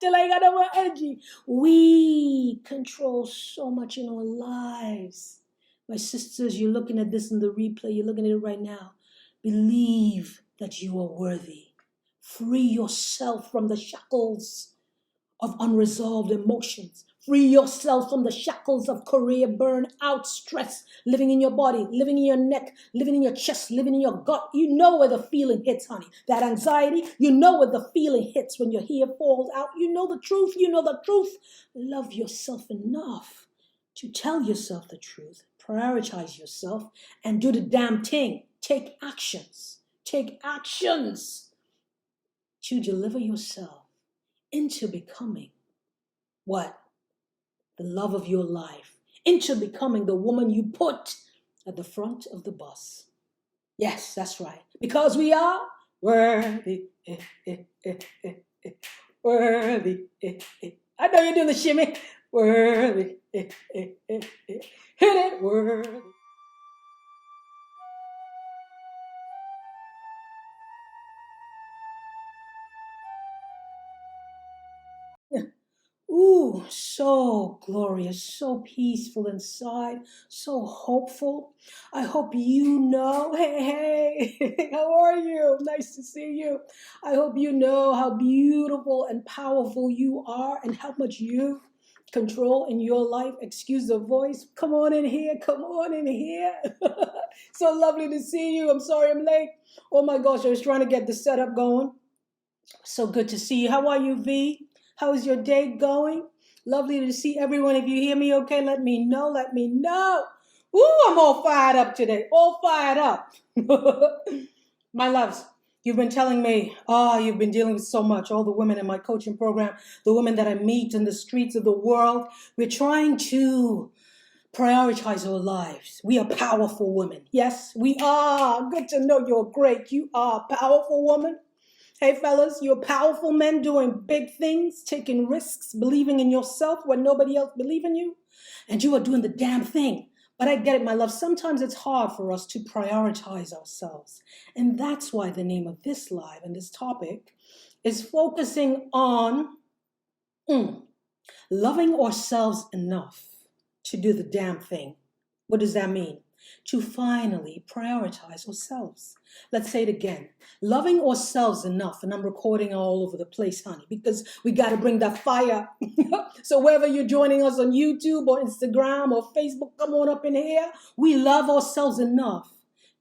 till I got no more energy. We control so much in our lives. My sisters, you're looking at this in the replay, you're looking at it right now. Believe that you are worthy. Free yourself from the shackles of unresolved emotions. Free yourself from the shackles of career burnout, stress, living in your body, living in your neck, living in your chest, living in your gut. You know where the feeling hits, honey. That anxiety, you know where the feeling hits when your hair falls out. You know the truth, you know the truth. Love yourself enough to tell yourself the truth. Prioritize yourself and do the damn thing. Take actions. Take actions to deliver yourself into becoming what? The love of your life, into becoming the woman you put at the front of the bus. Yes, that's right. Because we are worthy. Worthy. I know you're doing the shimmy. Worthy. Hit it. Worthy. Ooh, so glorious, so peaceful inside, so hopeful. I hope you know. Hey, how are you? Nice to see you. I hope you know how beautiful and powerful you are and how much you control in your life. Excuse the voice. Come on in here. Come on in here. So lovely to see you. I'm sorry I'm late. Oh my gosh, I was trying to get the setup going. So good to see you. How are you, V? How is your day going? Lovely to see everyone. If you hear me okay, let me know. Let me know. Ooh, I'm all fired up today. All fired up. My loves, you've been telling me, you've been dealing with so much. All the women in my coaching program, the women that I meet in the streets of the world, we're trying to prioritize our lives. We are powerful women. Yes, we are. Good to know you're great. You are a powerful woman. Hey fellas, you're powerful men doing big things, taking risks, believing in yourself when nobody else believes in you. And you are doing the damn thing. But I get it, my love. Sometimes it's hard for us to prioritize ourselves. And that's why the name of this live and this topic is focusing on loving ourselves enough to do the damn thing. What does that mean? To finally prioritize ourselves. Let's say it again. Loving ourselves enough, and I'm recording all over the place, honey, because we got to bring that fire. So whether you're joining us on YouTube or Instagram or Facebook, come on up in here. We love ourselves enough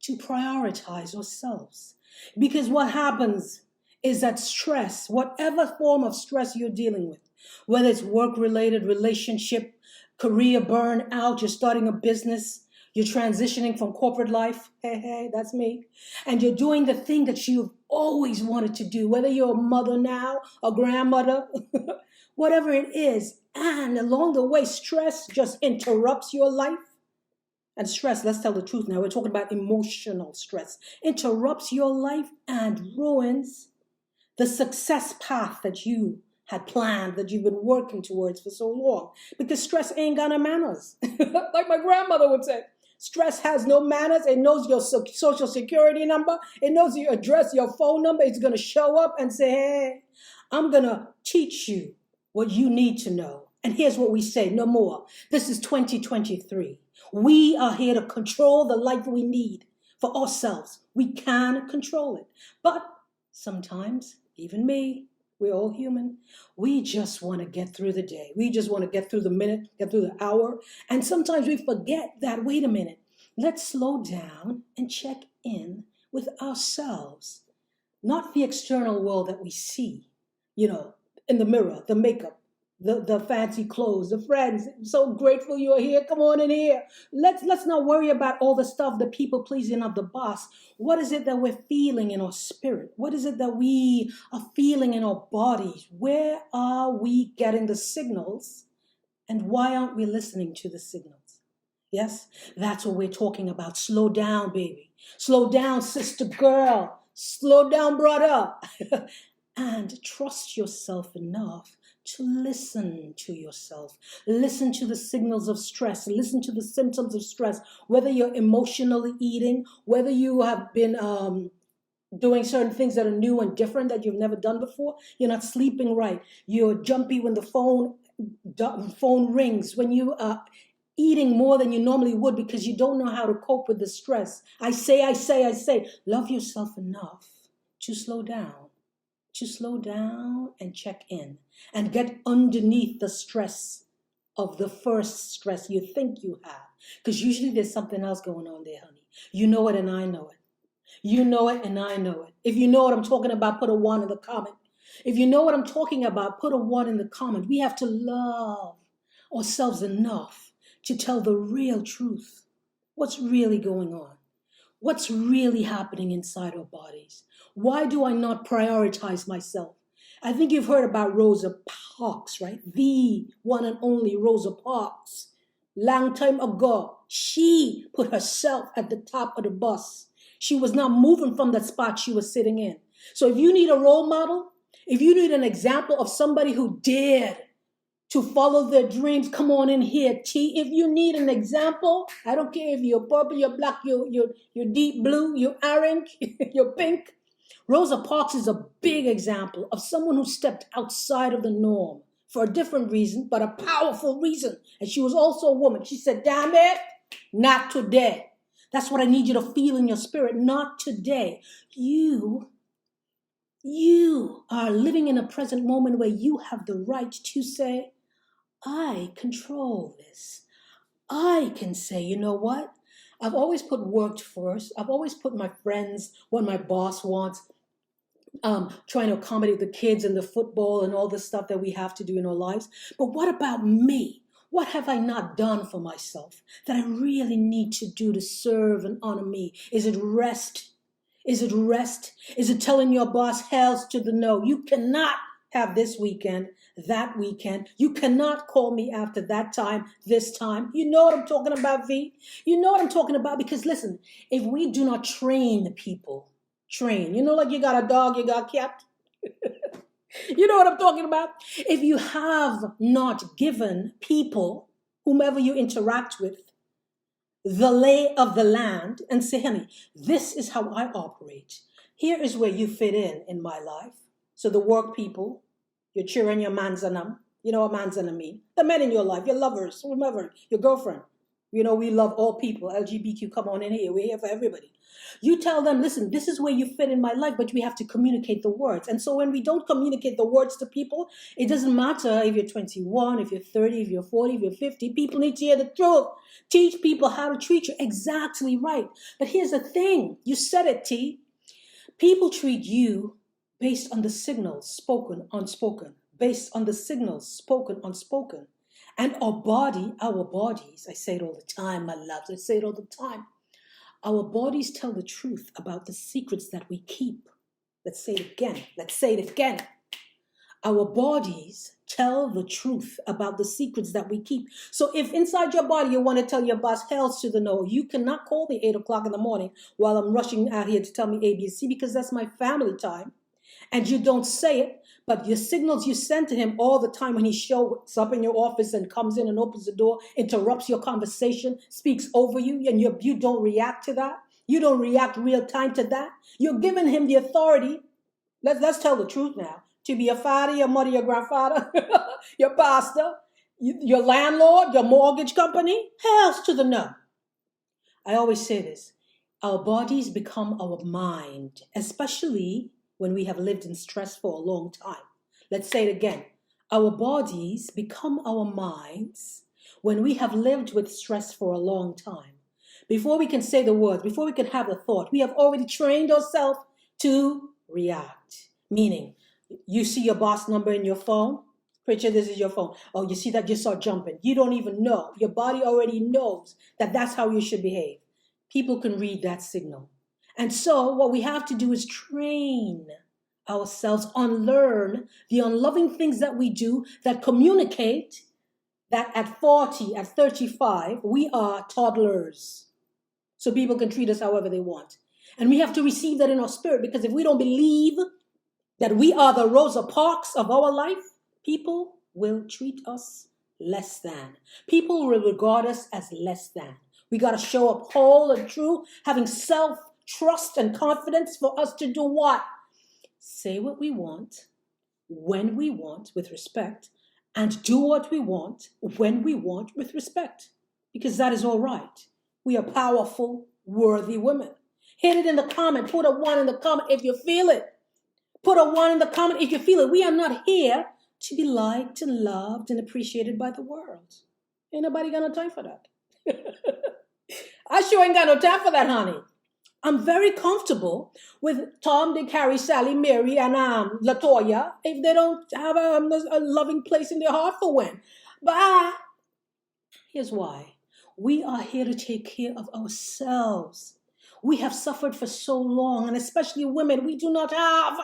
to prioritize ourselves. Because what happens is that stress, whatever form of stress you're dealing with, whether it's work-related, relationship, career burnout, you're starting a business, you're transitioning from corporate life. Hey, that's me. And you're doing the thing that you've always wanted to do, whether you're a mother now, a grandmother, whatever it is. And along the way, stress just interrupts your life. And stress, let's tell the truth now, we're talking about emotional stress, interrupts your life and ruins the success path that you had planned, that you've been working towards for so long. Because stress ain't got no manners. Like my grandmother would say. Stress has no manners. It knows your social security number. It knows your address, your phone number. It's going to show up and say, hey, I'm going to teach you what you need to know. And here's what we say, no more. This is 2023. We are here to control the life we need for ourselves. We can control it. But sometimes, even me, we're all human. We just want to get through the day. We just want to get through the minute, get through the hour. And sometimes we forget that, wait a minute, let's slow down and check in with ourselves. Not the external world that we see, in the mirror, the makeup, the fancy clothes, the friends. I'm so grateful you're here. Come on in here. Let's not worry about all the stuff, the people pleasing of the boss. What is it that we're feeling in our spirit? What is it that we are feeling in our bodies? Where are we getting the signals? And why aren't we listening to the signals? Yes, that's what we're talking about. Slow down, baby. Slow down, sister girl. Slow down, brother. And trust yourself enough to listen to yourself. Listen to the signals of stress. Listen to the symptoms of stress. Whether you're emotionally eating, whether you have been doing certain things that are new and different that you've never done before. You're not sleeping right. You're jumpy when the phone rings. When you are eating more than you normally would because you don't know how to cope with the stress. I say, love yourself enough to slow down. To slow down and check in and get underneath the stress of the first stress you think you have. Because usually there's something else going on there, honey. You know it and I know it. You know it and I know it. If you know what I'm talking about, put a 1 in the comment. If you know what I'm talking about, put a 1 in the comment. We have to love ourselves enough to tell the real truth. What's really going on? What's really happening inside our bodies? Why do I not prioritize myself? I think you've heard about Rosa Parks, right? The one and only Rosa Parks. Long time ago, she put herself at the top of the bus. She was not moving from the spot she was sitting in. So if you need a role model, if you need an example of somebody who dared to follow their dreams, come on in here, T. If you need an example, I don't care if you're purple, you're black, you're deep blue, you're orange, you're pink. Rosa Parks is a big example of someone who stepped outside of the norm for a different reason, but a powerful reason. And she was also a woman. She said, damn it, not today. That's what I need you to feel in your spirit. Not today. You are living in a present moment where you have the right to say, I control this. I can say, you know what? I've always put work first. I've always put my friends, what my boss wants, trying to accommodate the kids and the football and all the stuff that we have to do in our lives. But what about me? What have I not done for myself that I really need to do to serve and honor me? Is it rest? Is it rest? Is it telling your boss, hells to the no? You cannot have this weekend, that weekend. You cannot call me after that time, this time. You know what I'm talking about, V? You know what I'm talking about? Because listen, if we do not train people, you know, like you got a dog, you got a cat. You know what I'm talking about? If you have not given people, whomever you interact with, the lay of the land and say, honey, this is how I operate. Here is where you fit in my life. So the work people, your children, your manzanam, you know what manzanam mean? The men in your life, your lovers, whomever, your girlfriend. You know, we love all people. LGBTQ, come on in here. We're here for everybody. You tell them, listen, this is where you fit in my life, but we have to communicate the words. And so when we don't communicate the words to people, it doesn't matter if you're 21, if you're 30, if you're 40, if you're 50. People need to hear the truth. Teach people how to treat you. Exactly right. But here's the thing. You said it, T. People treat you based on the signals, spoken, unspoken. Based on the signals, spoken, unspoken. And our bodies, I say it all the time, my loves, I say it all the time. Our bodies tell the truth about the secrets that we keep. Let's say it again. Our bodies tell the truth about the secrets that we keep. So if inside your body you want to tell your boss, hells to the no, you cannot call me 8 o'clock in the morning while I'm rushing out here to tell me A, B, C, because that's my family time. And you don't say it, but your signals you send to him all the time when he shows up in your office and comes in and opens the door, interrupts your conversation, speaks over you, and you don't react to that. You don't react real time to that. You're giving him the authority. Let's tell the truth now. To be your father, your mother, your grandfather, your pastor, your landlord, your mortgage company. Hells to the no. I always say this. Our bodies become our mind, especially when we have lived in stress for a long time. Let's say it again. Our bodies become our minds when we have lived with stress for a long time. Before we can say the words, before we can have the thought, we have already trained ourselves to react. Meaning, you see your boss number in your phone. Picture this is your phone. Oh, you see that you start jumping. You don't even know. Your body already knows that that's how you should behave. People can read that signal. And so what we have to do is train ourselves, unlearn the unloving things that we do that communicate that at 40, at 35, we are toddlers. So people can treat us however they want. And we have to receive that in our spirit, because if we don't believe that we are the Rosa Parks of our life, people will treat us less than. People will regard us as less than. We got to show up whole and true, having self trust and confidence for us to do what? Say what we want, when we want, with respect, and do what we want, when we want, with respect. Because that is all right. We are powerful, worthy women. Hit it in the comment. Put a 1 in the comment if you feel it. Put a 1 in the comment if you feel it. We are not here to be liked and loved and appreciated by the world. Ain't nobody got no time for that. I sure ain't got no time for that, honey. I'm very comfortable with Tom, Dick, Harry, Sally, Mary, and Latoya if they don't have a loving place in their heart for when. But here's why. We are here to take care of ourselves. We have suffered for so long, and especially women, we do not have,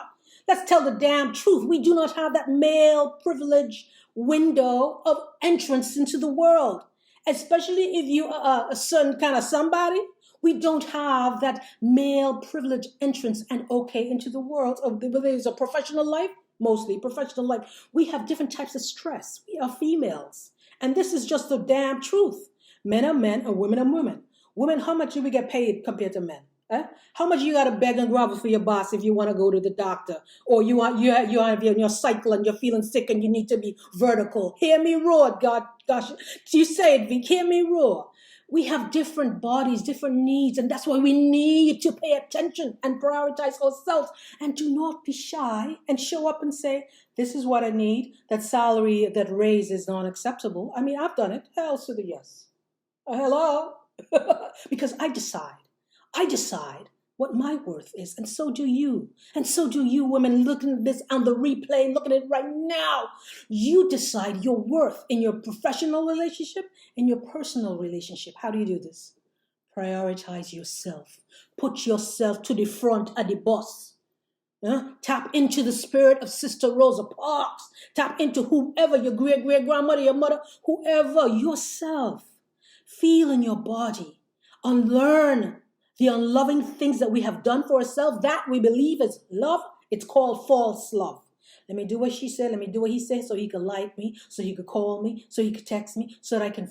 let's tell the damn truth, we do not have that male privilege window of entrance into the world. Especially if you are a certain kind of somebody, we don't have that male privilege entrance and okay into the world of whether it's a professional life, mostly professional life. We have different types of stress. We are females. And this is just the damn truth. Men are men and women are women. Women, how much do we get paid compared to men? How much you got to beg and grovel for your boss if you want to go to the doctor? Or you have your cycle and you're feeling sick and you need to be vertical. Hear me roar, God, gosh. You say it, hear me roar. We have different bodies, different needs, and that's why we need to pay attention and prioritize ourselves. And do not be shy and show up and say, this is what I need. That salary, that raise is not acceptable. I mean, I've done it. Hell to the yes. Hello? Because I decide what my worth is, and so do you. And so do you women looking at this on the replay, looking at it right now. You decide your worth in your professional relationship, in your personal relationship. How do you do this? Prioritize yourself. Put yourself to the front of the boss. Tap into the spirit of Sister Rosa Parks. Tap into whoever, your great-great-grandmother, your mother, whoever, yourself. Feel in your body. Unlearn the unloving things that we have done for ourselves, that we believe is love. It's called false love. Let me do what she said. Let me do what he said so he could like me, so he could call me, so he could text me, so that I can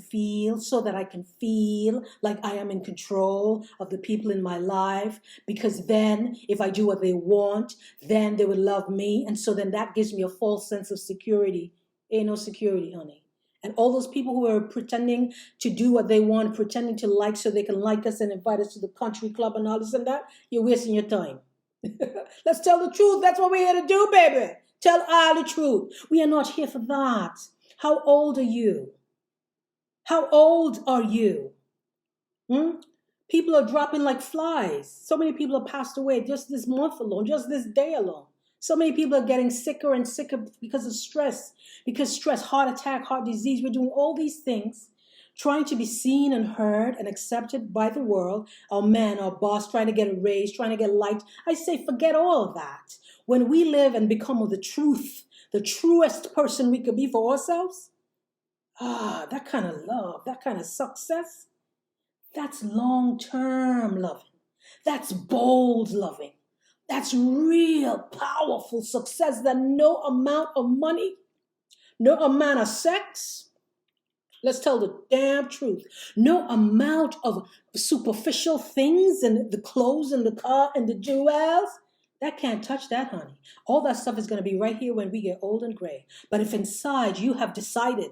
feel like I am in control of the people in my life. Because then if I do what they want, then they will love me. And so then that gives me a false sense of security. Ain't no security, honey. And all those people who are pretending to do what they want, pretending to like so they can like us and invite us to the country club and all this and that, you're wasting your time. Let's tell the truth. That's what we're here to do, baby. Tell all the truth. We are not here for that. How old are you? How old are you? People are dropping like flies. So many people have passed away just this month alone, just this day alone. So many people are getting sicker and sicker because of stress. Because stress, heart attack, heart disease, we're doing all these things, trying to be seen and heard and accepted by the world. Our man, our boss, trying to get a raise, trying to get liked. I say forget all of that. When we live and become the truth, the truest person we could be for ourselves, that kind of love, that kind of success, that's long-term loving. That's bold loving. That's real powerful success that no amount of money, no amount of sex, let's tell the damn truth, no amount of superficial things and the clothes and the car and the jewels, that can't touch that, honey. All that stuff is going to be right here when we get old and gray. But if inside you have decided,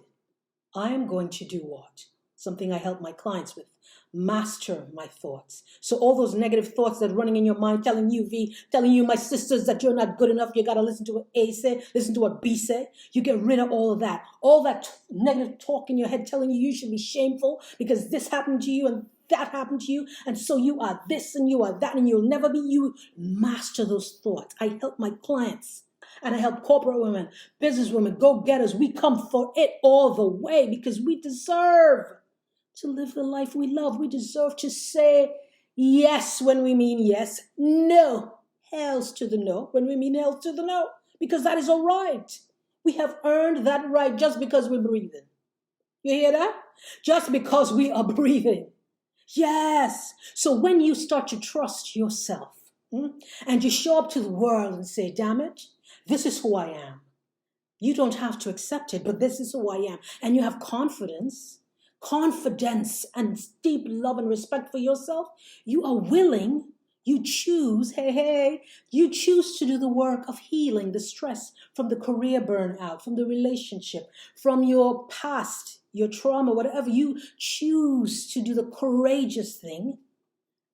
I am going to do what? Something I help my clients with. Master my thoughts. So all those negative thoughts that are running in your mind, telling you, V, telling you, my sisters, that you're not good enough, you got to listen to what A say, listen to what B say. You get rid of all of that. All that negative talk in your head telling you you should be shameful because this happened to you and that happened to you. And so you are this and you are that and you'll never be you. Master those thoughts. I help my clients. And I help corporate women, business women, go-getters. We come for it all the way because we deserve to live the life we love. We deserve to say yes when we mean yes, no, hells to the no when we mean hells to the no, because that is all right. We have earned that right just because we're breathing. You hear that? Just because we are breathing. Yes. So when you start to trust yourself and you show up to the world and say, damn it, this is who I am. You don't have to accept it, but this is who I am. And you have confidence and deep love and respect for yourself. You are willing You choose, you choose to do the work of healing the stress from the career burnout, from the relationship, from your past, your trauma, whatever. You choose to do the courageous thing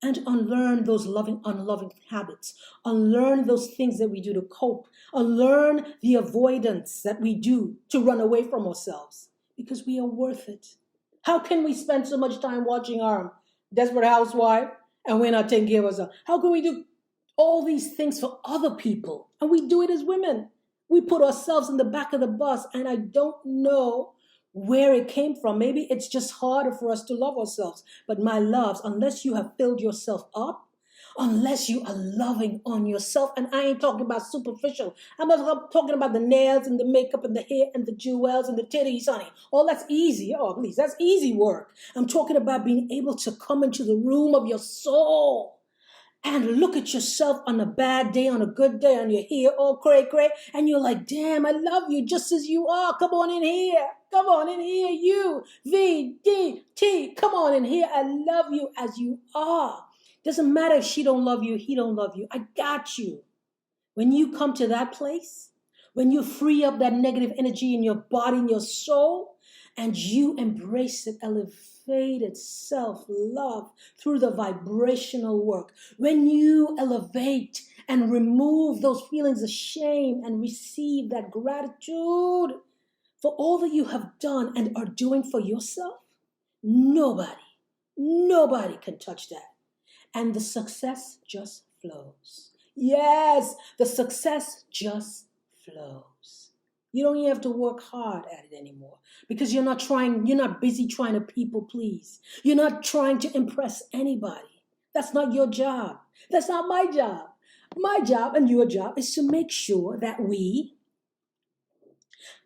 and unlearn those unloving habits, unlearn those things that we do to cope, unlearn the avoidance that we do to run away from ourselves, because we are worth it. How can we spend so much time watching our Desperate Housewife and we're not taking care of ourselves? How can we do all these things for other people and we do it as women? We put ourselves in the back of the bus, and I don't know where it came from. Maybe it's just harder for us to love ourselves. But my loves, unless you have filled yourself up, unless you are loving on yourself, and I ain't talking about superficial. I'm talking about the nails and the makeup and the hair and the jewels and the titties, honey. Oh, that's easy. Oh, please, that's easy work. I'm talking about being able to come into the room of your soul and look at yourself on a bad day, on a good day, and you're here all cray, and you're like, damn, I love you just as you are. Come on in here. Come on in here. You, V, D, T. Come on in here. I love you as you are. Doesn't matter if she don't love you, he don't love you. I got you. When you come to that place, when you free up that negative energy in your body, in your soul, and you embrace it, elevated self-love through the vibrational work, when you elevate and remove those feelings of shame and receive that gratitude for all that you have done and are doing for yourself, nobody can touch that. And the success just flows. Yes, the success just flows. You don't even have to work hard at it anymore, because you're not busy trying to people please. You're not trying to impress anybody. That's not your job. That's not my job. My job and your job is to make sure that we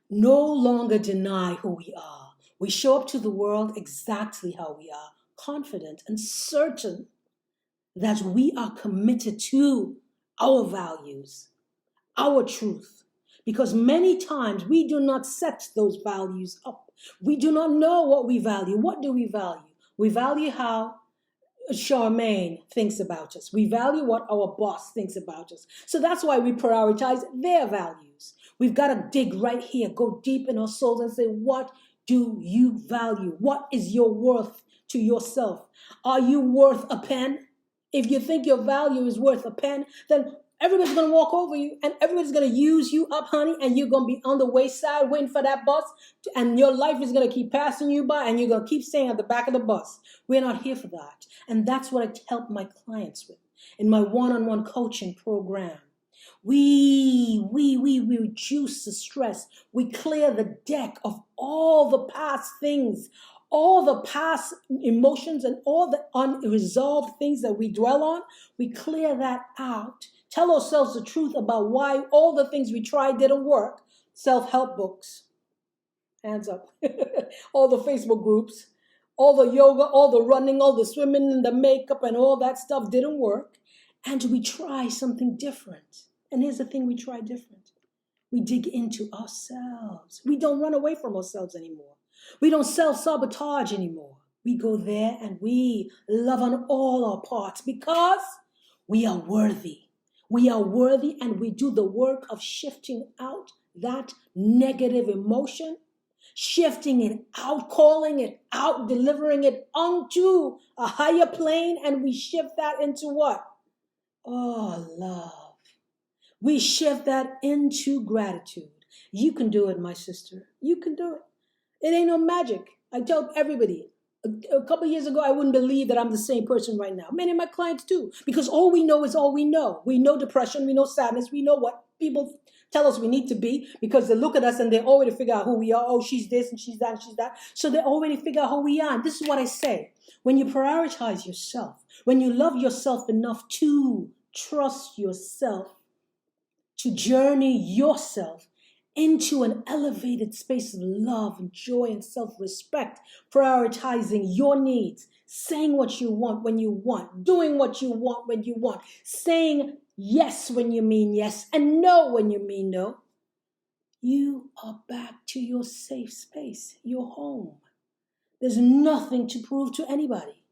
no longer deny who we are. We show up to the world exactly how we are, confident and certain that we are committed to our values, our truth. Because many times we do not set those values up. We do not know what we value. What do we value? We value how Charmaine thinks about us. We value what our boss thinks about us. So that's why we prioritize their values. We've got to dig right here, go deep in our souls and say, what do you value? What is your worth to yourself? Are you worth a pen? If you think your value is worth a pen, then everybody's going to walk over you and everybody's going to use you up, honey, and you're going to be on the wayside waiting for that bus, and your life is going to keep passing you by, and you're going to keep staying at the back of the bus. We're not here for that. And that's what I help my clients with in my one-on-one coaching program. We reduce the stress. We clear the deck of all the past things, all the past emotions and all the unresolved things that we dwell on. We clear that out. Tell ourselves the truth about why all the things we tried didn't work. Self-help books. Hands up. All the Facebook groups, all the yoga, all the running, all the swimming and the makeup and all that stuff didn't work. And we try something different. And here's the thing we try different. We dig into ourselves. We don't run away from ourselves anymore. We don't self-sabotage anymore. We go there and we love on all our parts because we are worthy. We are worthy, and we do the work of shifting out that negative emotion, shifting it out, calling it out, delivering it onto a higher plane, and we shift that into what? Oh, love. We shift that into gratitude. You can do it, my sister. You can do it. It ain't no magic. I tell everybody, a couple of years ago, I wouldn't believe that I'm the same person right now. Many of my clients do, because all we know is all we know. We know depression, we know sadness, we know what people tell us we need to be, because they look at us and they already figure out who we are. Oh, she's this and she's that and she's that. So they already figure out who we are. And this is what I say. When you prioritize yourself, when you love yourself enough to trust yourself, to journey yourself into an elevated space of love and joy and self-respect, prioritizing your needs, saying what you want when you want, doing what you want when you want, saying yes when you mean yes and no when you mean no, you are back to your safe space, your home. There's nothing to prove to anybody.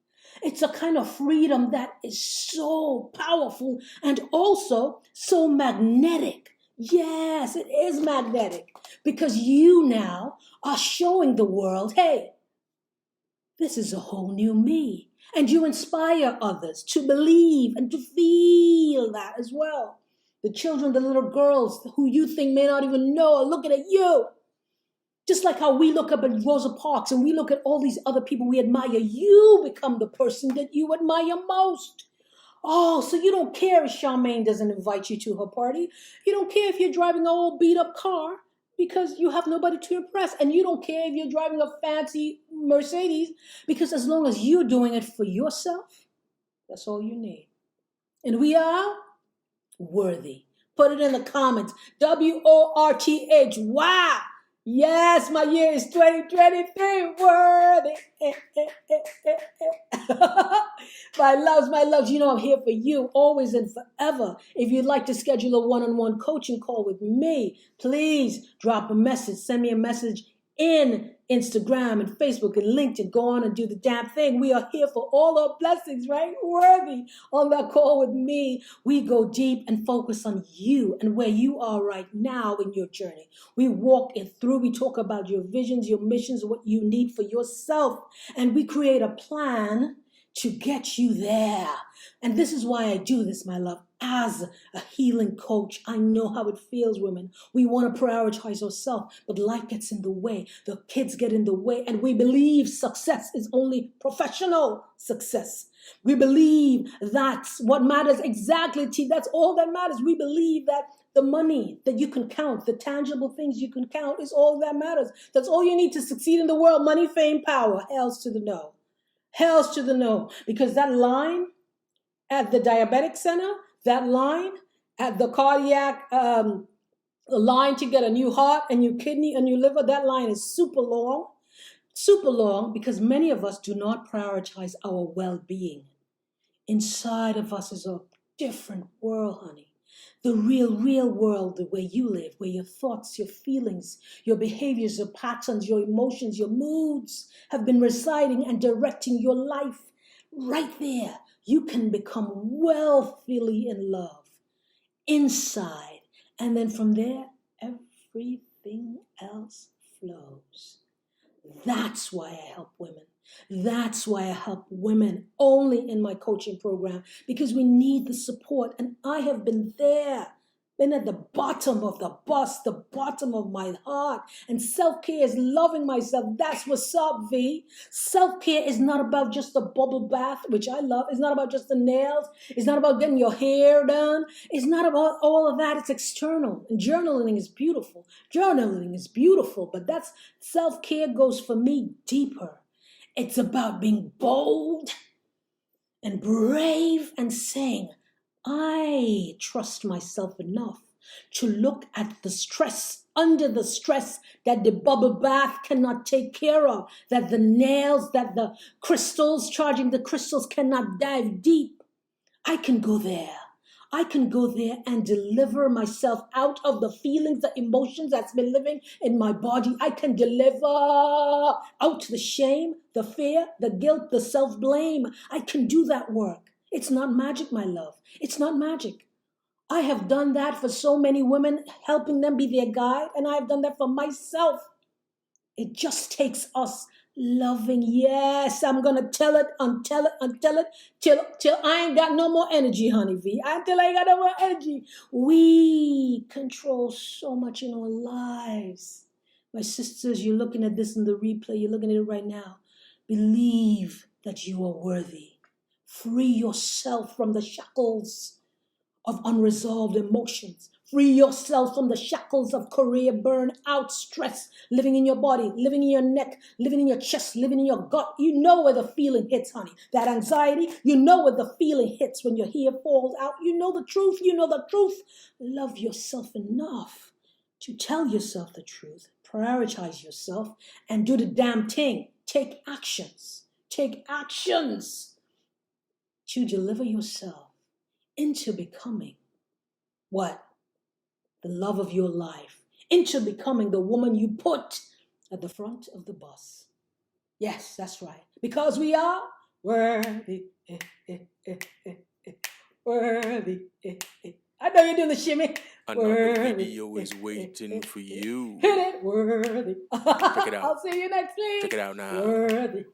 It's a kind of freedom that is so powerful and also so magnetic. Yes, it is magnetic because you now are showing the world, hey, this is a whole new me. And you inspire others to believe and to feel that as well. The children, the little girls who you think may not even know are looking at you. Just like how we look up at Rosa Parks and we look at all these other people we admire, you become the person that you admire most. Oh, so you don't care if Charmaine doesn't invite you to her party. You don't care if you're driving an old beat up car because you have nobody to impress. And you don't care if you're driving a fancy Mercedes because as long as you're doing it for yourself, that's all you need. And we are worthy. Put it in the comments. WORTH. Wow. Yes, my year is 2023. Worthy. My loves, you know I'm here for you always and forever. If you'd like to schedule a one-on-one coaching call with me, please drop a message. Send me a message in Instagram and Facebook and LinkedIn. Go on and do the damn thing. We are here for all our blessings, right? Worthy. On that call with me, we go deep and focus on you and where you are right now in your journey. We walk it through. We talk about your visions, your missions, what you need for yourself. And we create a plan to get you there. And this is why I do this, my love. As a healing coach, I know how it feels, women. We want to prioritize ourselves, but life gets in the way. The kids get in the way, and we believe success is only professional success. We believe that's what matters exactly. That's all that matters. We believe that the money that you can count, the tangible things you can count is all that matters. That's all you need to succeed in the world. Money, fame, power. Hells to the no. Hells to the no. Because that line at the diabetic center, that line at the cardiac, the line to get a new heart, a new kidney, a new liver, that line is super long because many of us do not prioritize our well-being. Inside of us is a different world, honey. The real world, the way you live, where your thoughts, your feelings, your behaviors, your patterns, your emotions, your moods have been residing and directing your life. Right there, you can become wealthily in love inside. And then from there, everything else flows. That's why I help women. That's why I help women only in my coaching program, because we need the support. And I have been there, been at the bottom of the bus, the bottom of my heart. And self-care is loving myself. That's what's up, V. Self-care is not about just a bubble bath, which I love. It's not about just the nails. It's not about getting your hair done. It's not about all of that. It's external. And journaling is beautiful. But that's self-care goes for me deeper. It's about being bold and brave and saying, I trust myself enough to look at the stress, under the stress that the bubble bath cannot take care of, that the nails, that the crystals, charging the crystals cannot dive deep. I can go there. I can go there and deliver myself out of the feelings, the emotions that's been living in my body. I can deliver out the shame, the fear, the guilt, the self-blame. I can do that work. It's not magic, my love. It's not magic. I have done that for so many women, helping them be their guide, and I have done that for myself. It just takes us loving. Yes, I'm gonna tell it till I ain't got no more energy, honey V. Until I ain't got no more energy. We control so much in our lives. My sisters, you're looking at this in the replay, you're looking at it right now. Believe that you are worthy. Free yourself from the shackles of unresolved emotions. Free yourself from the shackles of career burnout, stress, living in your body, living in your neck, living in your chest, living in your gut. You know where the feeling hits, honey. That anxiety, you know where the feeling hits when your hair falls out. You know the truth. Love yourself enough to tell yourself the truth. Prioritize yourself and do the damn thing. Take actions to deliver yourself into becoming what? The love of your life, into becoming the woman you put at the front of the bus. Yes, that's right. Because we are Worthy. Worthy. I know you're doing the shimmy. Another Worthy. video is waiting for you. Hit it. Worthy. Check it out. I'll see you next week. Check it out now. Worthy.